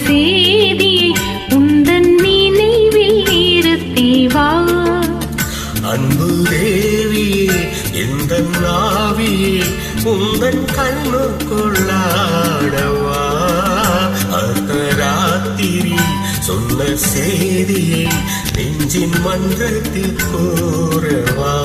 செய்தியை உந்தன் நினைவில் இருத்தி வா. அன்பு தேவியே எந்த நாவியே உந்தன் கண்ணுக்குள்ளாடவா. அர்த்தராத்திரி சொன்ன செய்தியை நெஞ்சின் மன்றத்தில் கூறவா.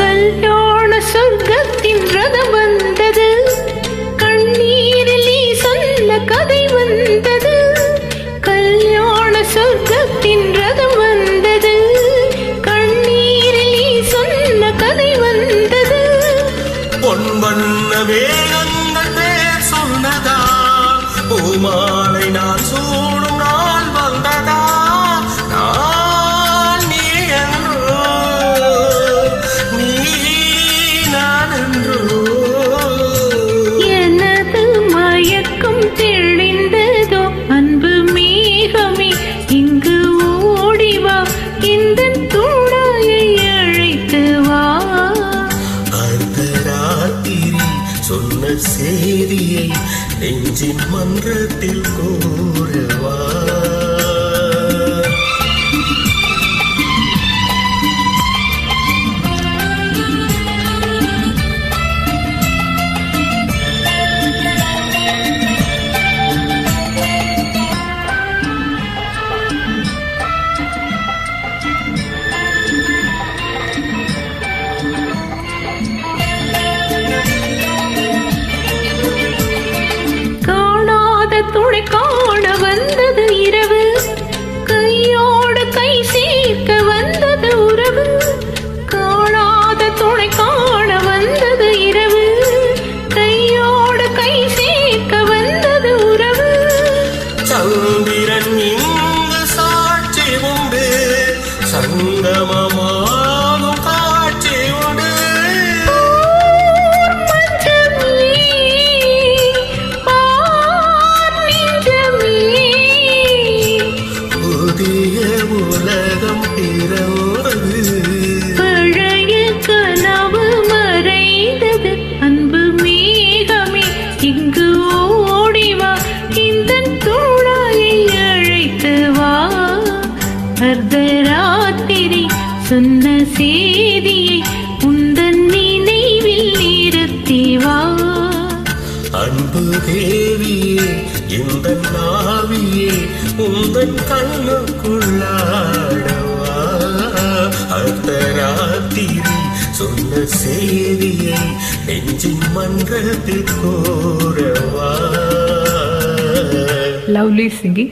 கல்யாண சொர்க்கத்தின் ரதம் வந்தது, கண்ணீரில் நீ சொன்ன கதை வந்தது. கல்யாண சொர்க்கத்தின் ரதம் வந்தது, கண்ணீரில் நீ சொன்ன கதை வந்தது. பொன் வண்ண வேகங்கள் பேர் சொன்னதா, பூமாலை நான் சூடும் நாள் வந்ததா. எனது மயக்கம் தெளிந்ததோ அன்பு மேகமே இங்கு ஓடிவா, இந்த தூடாயை அழைத்து வா. அர்த்தராத்திரி சொன்ன செய்தியை நெஞ்சின் மன்றத்தில் கூறவா. துணை காண வந்தது இரவு, கையோடு கை சேர்க்க வந்தது உறவு. காணாத துணை காண வந்தது இரவு, கையோடு கை சேர்க்க வந்தது உறவு. சந்திரன் இங்கு சாட்சி உண்டு, சங்கமமாகும் காட்சி உண்டு. உலகம் பிறந்தது, பழைய கனவு மறைந்தது. அன்பு மேகமே இங்கு ஓடிவா, இந்த தூளாயை அழைத்து வா. அர்த்தராத்திரி சொன்ன செய்தியை உந்தன் நினைவில் இருத்தி வா. அன்பு தேவியே இந்த நாவியே உந்தன் கண்ணுக்குள்ளாடவா. அர்த்தராத்திரி சொன்ன செய்தியை நெஞ்சின் மன்றத்தில் கூறவா. Lovely singing.